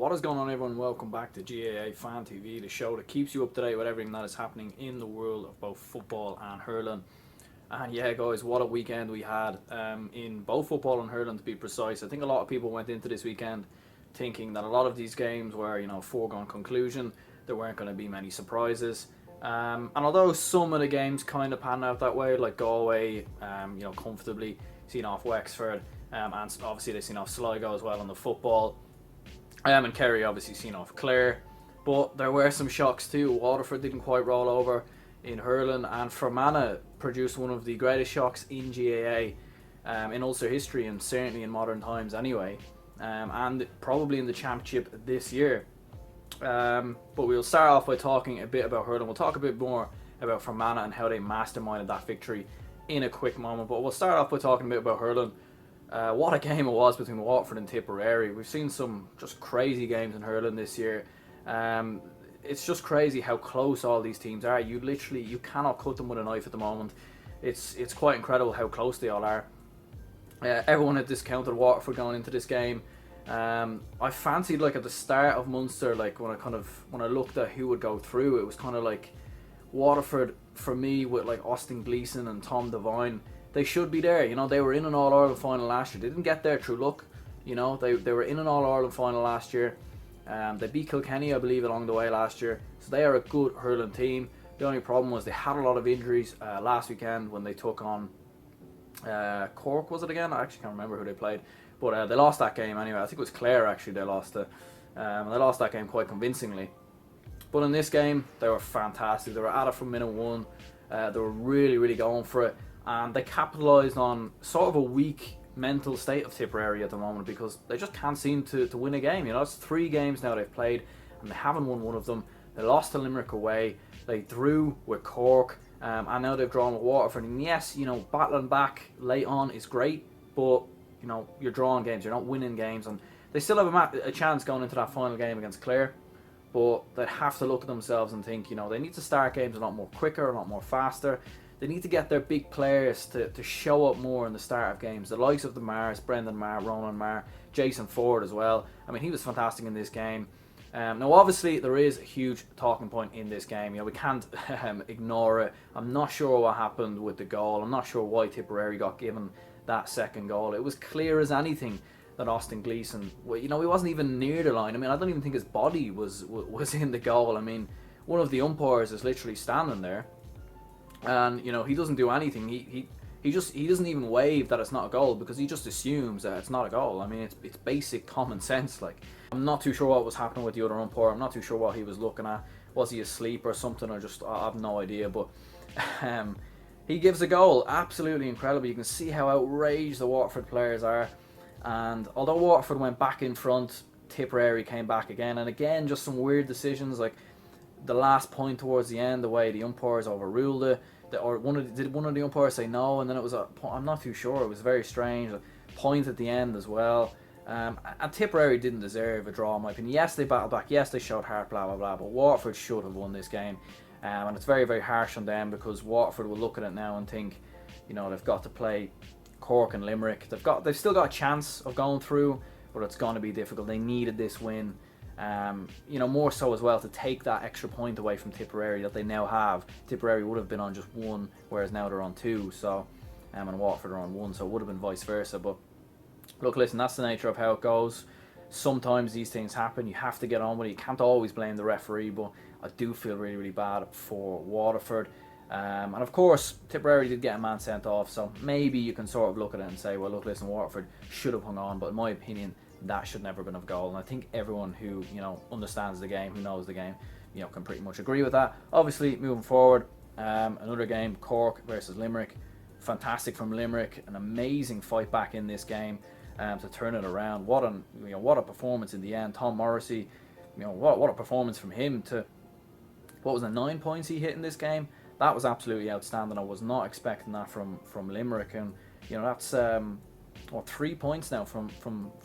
What is going on, everyone? Welcome back to GAA Fan TV, the show that keeps you up to date with everything that is happening in the world of both football and hurling. And yeah, guys, what a weekend we had in both football and hurling, to be precise. I think a lot of people went into this weekend thinking that a lot of these games were, foregone conclusion. There weren't going to be many surprises. And although some of the games kind of panned out that way, like Galway, comfortably seen off Wexford, and obviously they've seen off Sligo as well on the football. And Kerry obviously seen off Clare, but there were some shocks too. Waterford didn't quite roll over in hurling, and Fermanagh produced one of the greatest shocks in GAA in Ulster history, and certainly in modern times anyway, and probably in the championship this year. But we'll start off by talking a bit about hurling. We'll talk a bit more about Fermanagh and how they masterminded that victory in a quick moment, but we'll start off by talking a bit about hurling. What a game it was between Waterford and Tipperary. We've seen some just crazy games in hurling this year. It's just crazy how close all these teams are. You cannot cut them with a knife at the moment. It's quite incredible how close they all are. Everyone had discounted Waterford going into this game. I fancied, like, at the start of Munster, like when I looked at who would go through, it was kind of like Waterford for me with like Austin Gleeson and Tom Devine. They should be there. They were in an All-Ireland final last year. They didn't get there through luck. They were in an All-Ireland final last year. They beat Kilkenny, I believe, along the way last year. So they are a good hurling team. The only problem was they had a lot of injuries last weekend when they took on Cork, was it again? I actually can't remember who they played. But they lost that game anyway. I think it was Clare, actually, they lost it. They lost that game quite convincingly. But in this game, they were fantastic. They were at it from minute one. They were really, really going for it. And they capitalised on sort of a weak mental state of Tipperary at the moment, because they just can't seem to win a game. It's 3 games now they've played and they haven't won one of them. They lost to Limerick away. They drew with Cork, and now they've drawn with Waterford. And yes, battling back late on is great, but you're drawing games, you're not winning games, and they still have a chance going into that final game against Clare. But they have to look at themselves and think, they need to start games a lot more quicker, a lot more faster. They need to get their big players to show up more in the start of games. The likes of the Mars, Brendan Marr, Ronan Marr, Jason Ford as well. I mean, he was fantastic in this game. Now, obviously, there is a huge talking point in this game. We can't ignore it. I'm not sure what happened with the goal. I'm not sure why Tipperary got given that second goal. It was clear as anything that Austin Gleeson, he wasn't even near the line. I mean, I don't even think his body was in the goal. I mean, one of the umpires is literally standing there. And he doesn't do anything. He doesn't even wave that it's not a goal, because he just assumes that it's not a goal. I mean, it's basic common sense. Like, I'm not too sure what was happening with the other umpire. I'm not too sure what he was looking at. Was he asleep or something? I have no idea. But he gives a goal. Absolutely incredible. You can see how outraged the Waterford players are. And although Waterford went back in front, Tipperary came back again, and again just some weird decisions, like the last point towards the end, the way the umpires overruled it. Did one of the umpires say no, and then it was I'm not too sure. It was very strange. A point at the end as well. And Tipperary didn't deserve a draw, in my opinion. Yes, they battled back. Yes, they showed heart, blah, blah, blah. But Waterford should have won this game. And it's very, very harsh on them, because Waterford will look at it now and think, they've got to play Cork and Limerick. They've still got a chance of going through, but it's going to be difficult. They needed this win. More so as well to take that extra point away from Tipperary that they now have. Tipperary would have been on just 1, whereas now they're on 2. So, and Waterford are on 1, so it would have been vice versa. But look, listen, that's the nature of how it goes. Sometimes these things happen. You have to get on with it. You can't always blame the referee, but I do feel really, really bad for Waterford. And of course, Tipperary did get a man sent off, so maybe you can sort of look at it and say, well, look, listen, Waterford should have hung on, but in my opinion, that should never have been a goal. And I think everyone who understands the game, who knows the game, can pretty much agree with that. Obviously, moving forward, another game, Cork versus Limerick. Fantastic from Limerick, an amazing fight back in this game to turn it around. What a performance in the end. Tom Morrissey, what a performance from him. To what was it, 9 points he hit in this game? That was absolutely outstanding. I was not expecting that from Limerick, and that's 3 points now from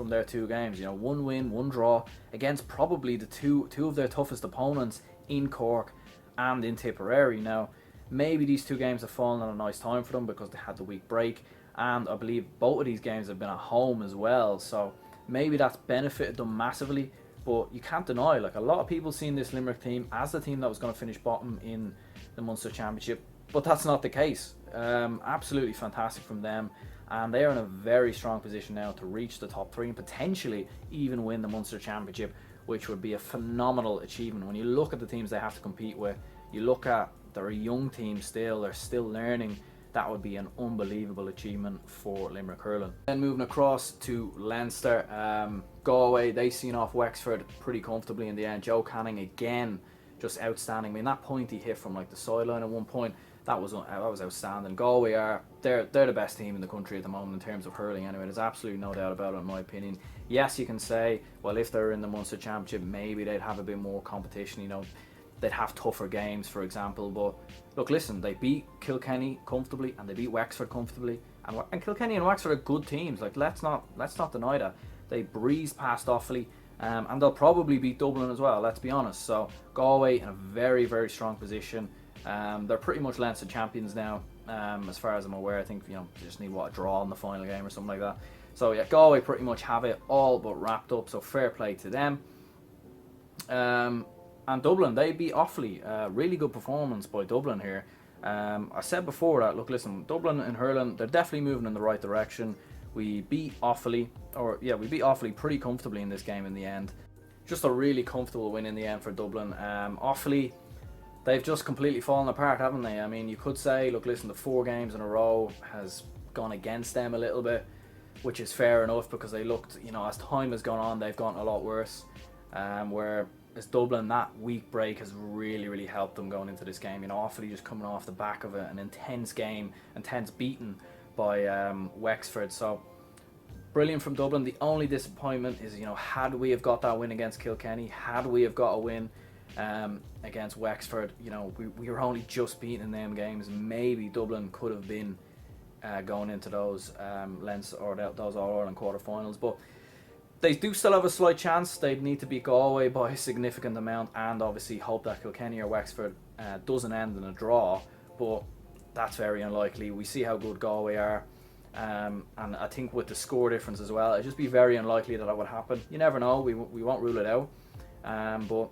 their 2 games. 1 win, 1 draw against probably the two of their toughest opponents in Cork and in Tipperary. Now, maybe these 2 games have fallen at a nice time for them because they had the week break, and I believe both of these games have been at home as well. So maybe that's benefited them massively. But you can't deny, like, a lot of people seen this Limerick team as the team that was going to finish bottom in the Munster Championship, but that's not the case. Absolutely fantastic from them, and they are in a very strong position now to reach the top three and potentially even win the Munster Championship, which would be a phenomenal achievement. When you look at the teams they have to compete with, you look at, they're a young team still, they're still learning. That would be an unbelievable achievement for Limerick hurling. Then moving across to Leinster, Galway, they seen off Wexford pretty comfortably in the end. Joe Canning again, just outstanding. I mean, that point he hit from like the sideline at one point, that was outstanding. Galway they're the best team in the country at the moment in terms of hurling. Anyway, there's absolutely no doubt about it in my opinion. Yes, you can say, well, if they're in the Munster Championship, maybe they'd have a bit more competition. You know, they'd have tougher games, for example. But look, listen, they beat Kilkenny comfortably and they beat Wexford comfortably, and Kilkenny and Wexford are good teams. Like, let's not deny that. They breezed past Offaly, and they'll probably beat Dublin as well, let's be honest. So Galway in a very, very strong position. They're pretty much Leinster champions now, as far as I'm aware. I think, you know, they just need a draw in the final game or something like that. So yeah, Galway pretty much have it all but wrapped up, so fair play to them. And Dublin, they beat Offaly. Really good performance by Dublin here. I said before that, look, listen, Dublin and hurling, they're definitely moving in the right direction. We beat Offaly pretty comfortably in this game in the end. Just a really comfortable win in the end for Dublin. Offaly, they've just completely fallen apart, haven't they? I mean, you could say, look, listen, the 4 games in a row has gone against them a little bit, which is fair enough because they looked, you know, as time has gone on, they've gotten a lot worse. Whereas Dublin, that week break has really, really helped them going into this game. You know, Offaly just coming off the back of an intense game, intense beating by Wexford. So brilliant from Dublin. The only disappointment is, you know, had we have got that win against Kilkenny, had we have got a win against Wexford, you know, we were only just beaten in them games. Maybe Dublin could have been going into those Leinster or those All-Ireland quarterfinals, but they do still have a slight chance. They'd need to beat Galway by a significant amount, and obviously hope that Kilkenny or Wexford doesn't end in a draw, but that's very unlikely. We see how good Galway are, and I think with the score difference as well, it'd just be very unlikely that would happen. You never know, we won't rule it out, but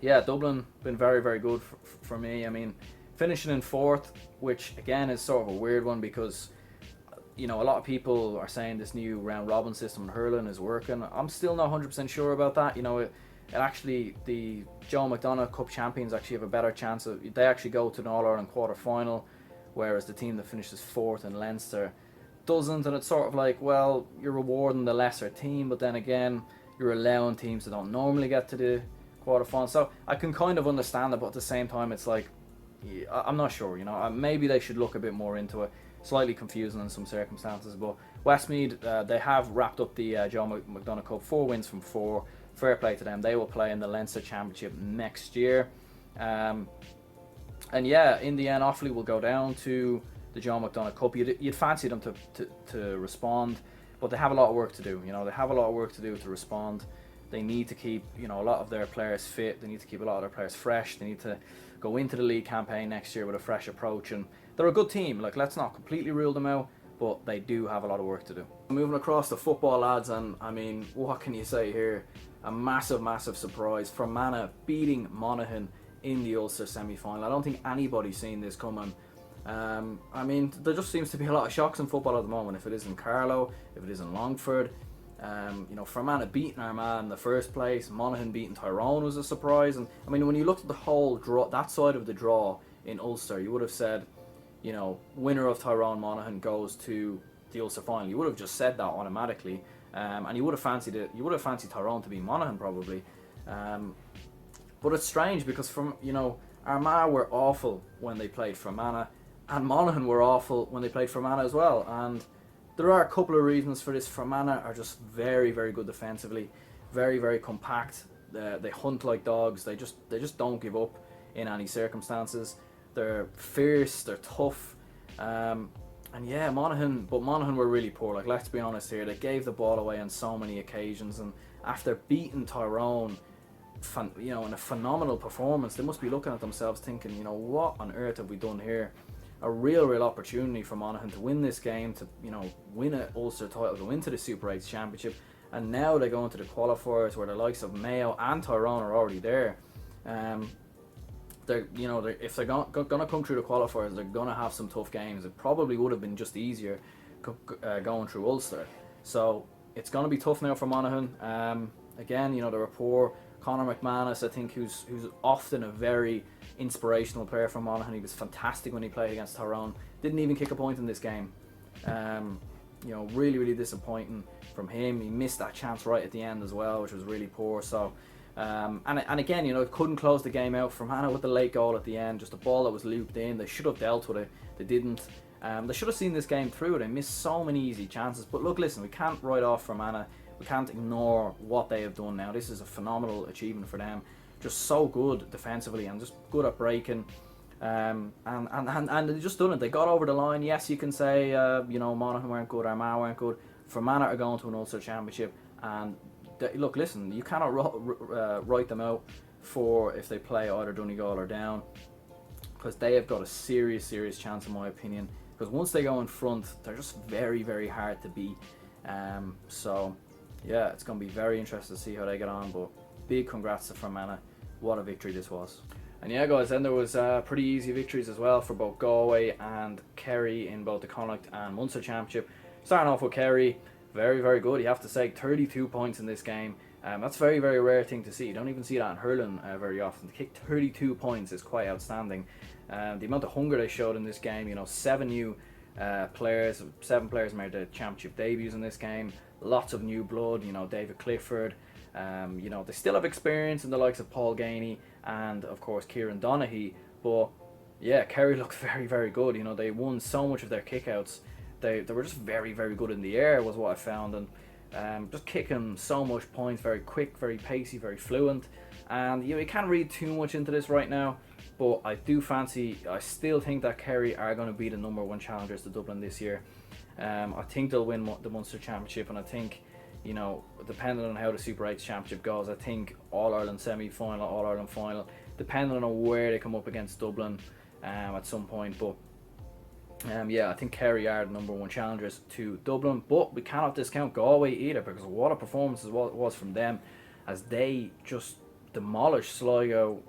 yeah, Dublin been very, very good for me. I mean, finishing in 4th, which again is sort of a weird one because, you know, a lot of people are saying this new round robin system in hurling is working. I'm still not 100% sure about that. You know, it actually, the Joe McDonagh Cup champions actually have a better chance of, they actually go to an All-Ireland quarter final, whereas the team that finishes 4th in Leinster doesn't. And it's sort of like, well, you're rewarding the lesser team, but then again, you're allowing teams that don't normally get to the quarter final. So I can kind of understand it, but at the same time, it's like, yeah, I'm not sure. You know, maybe they should look a bit more into it. Slightly confusing in some circumstances, but Westmeath, they have wrapped up the Joe McDonagh Cup, 4 wins from 4. Fair play to them. They will play in the Leinster Championship next year, and yeah, in the end, Offaly will go down to the Joe McDonagh Cup. You'd fancy them to respond, but they have a lot of work to do. You know, they have a lot of work to do to respond. They need to keep, you know, a lot of their players fit. They need to keep a lot of their players fresh. They need to go into the league campaign next year with a fresh approach, and they're a good team. Like, let's not completely rule them out, but they do have a lot of work to do. Moving across to football, lads, and I mean, what can you say here? A massive, massive surprise. Fermanagh beating Monaghan in the Ulster semi-final. I don't think anybody's seen this coming. I mean, there just seems to be a lot of shocks in football at the moment. If it isn't Carlow, if it isn't Longford, you know, Fermanagh beating Armagh in the first place, Monaghan beating Tyrone was a surprise. And I mean, when you looked at the whole draw, that side of the draw in Ulster, you would have said, you know, winner of Tyrone Monaghan goes to the Ulster final. You would have just said that automatically, and you would have fancied it. You would have fancied Tyrone to be Monaghan probably, but it's strange because, from, you know, Armagh were awful when they played Fermanagh, and Monaghan were awful when they played Fermanagh as well. And there are a couple of reasons for this. Fermanagh are just very, very good defensively, very, very compact. They hunt like dogs. They just don't give up in any circumstances. They're fierce, they're tough, and yeah, Monaghan were really poor. Like, let's be honest here, they gave the ball away on so many occasions, and after beating Tyrone, you know, in a phenomenal performance, they must be looking at themselves thinking, you know, what on earth have we done here? A real opportunity for Monaghan to win this game, to, you know, win an Ulster title, go into the Super 8 Championship, and now they go into the qualifiers where the likes of Mayo and Tyrone are already there. If they're going to come through the qualifiers, they're going to have some tough games. It probably would have been just easier going through Ulster. So it's going to be tough now for Monaghan. Again, they were poor. Conor McManus, I think, who's often a very inspirational player for Monaghan. He was fantastic when he played against Tyrone. Didn't even kick a point in this game. Really, really disappointing from him. He missed that chance right at the end as well, which was really poor. So, and again, couldn't close the game out. Fermanagh with the late goal at the end, just a ball that was looped in. They should have dealt with it. They didn't. They should have seen this game through. They missed so many easy chances. But look, listen, we can't write off Fermanagh. We can't ignore what they have done now. This is a phenomenal achievement for them. Just so good defensively and just good at breaking. And they just done it. They got over the line. Yes, you can say, Monaghan weren't good, Armagh weren't good. Fermanagh are going to an Ulster Championship. And look, listen, you cannot write them out for if they play either Donegal or Down, because they have got a serious chance, in my opinion. Because once they go in front, they're just very, very hard to beat. So yeah, it's going to be very interesting to see how they get on. But big congrats to Fermanagh. What a victory this was. And yeah, guys, then there was pretty easy victories as well for both Galway and Kerry in both the Connacht and Munster Championship. Starting off with Kerry, very, very good. You have to say, 32 points in this game. That's a very, very rare thing to see. You don't even see that in hurling very often. To kick 32 points is quite outstanding. The amount of hunger they showed in this game, 7 new players, 7 players made their championship debuts in this game. Lots of new blood, David Clifford. They still have experience in the likes of Paul Ganey and, of course, Kieran Donaghy. But yeah, Kerry looked very, very good. They won so much of their kickouts. They were just very, very good in the air, was what I found. And just kicking so much points, very quick, very pacey, very fluent. And you can't read too much into this right now. But I still think that Kerry are going to be the #1 challengers to Dublin this year. I think they'll win the Munster Championship, and I think, depending on how the Super 8 Championship goes, I think All-Ireland semi-final, All-Ireland final, depending on where they come up against Dublin at some point. But I think Kerry are the #1 challengers to Dublin. But we cannot discount Galway either, because what a performance it was from them, as they just demolished Sligo,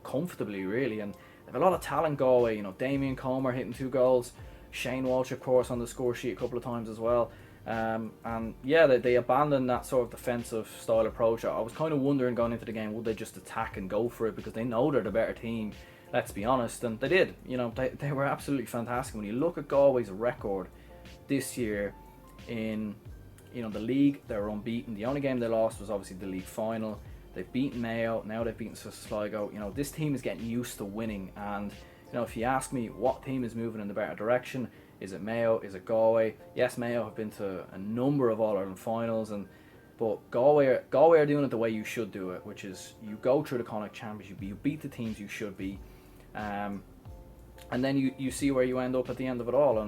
comfortably, really. And they have a lot of talent, Galway. Damien Comer hitting 2 goals. Shane Walsh, of course, on the score sheet a couple of times as well. They abandoned that sort of defensive style approach. I was kind of wondering going into the game, would they just attack and go for it, because they know they're the better team, let's be honest. And they did. They were absolutely fantastic. When you look at Galway's record this year in the league, they were unbeaten. The only game they lost was obviously the league final. They've beaten Mayo, now they've beaten Sligo. This team is getting used to winning. And if you ask me what team is moving in the better direction, is it Mayo? Is it Galway? Yes, Mayo have been to a number of All-Ireland finals, but Galway are doing it the way you should do it, which is you go through the Connacht Championship, you beat the teams you should be, and then you see where you end up at the end of it all.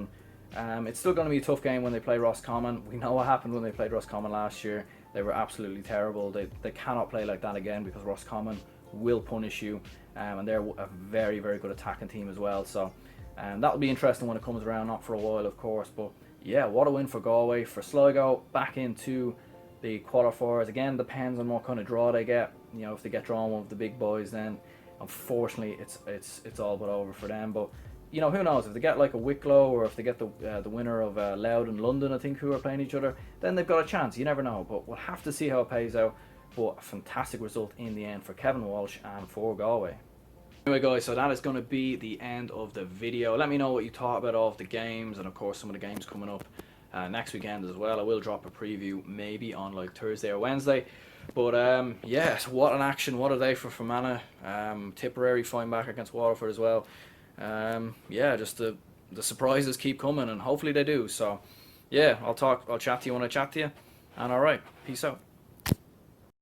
And it's still going to be a tough game when they play Roscommon. We know what happened when they played Roscommon last year. They were absolutely terrible. They cannot play like that again, because Roscommon will punish you, and they're a very, very good attacking team as well. So that'll be interesting when it comes around, not for a while, of course. But yeah, what a win for Galway. For Sligo, back into the qualifiers. Again, depends on what kind of draw they get. If they get drawn one of the big boys, then unfortunately it's all but over for them. But who knows, if they get like a Wicklow, or if they get the winner of Louth and London, I think, who are playing each other, then they've got a chance. You never know, but we'll have to see how it pays out. But a fantastic result in the end for Kevin Walsh and for Galway. Anyway, guys, so that is going to be the end of the video. Let me know what you thought about all of the games, and of course some of the games coming up next weekend as well. I will drop a preview maybe on like Thursday or Wednesday. But so what an action, what a day for Fermanagh. Tipperary fighting back against Waterford as well. Just the surprises keep coming, and hopefully they do. So yeah, I'll chat to you when I chat to you. And alright, peace out.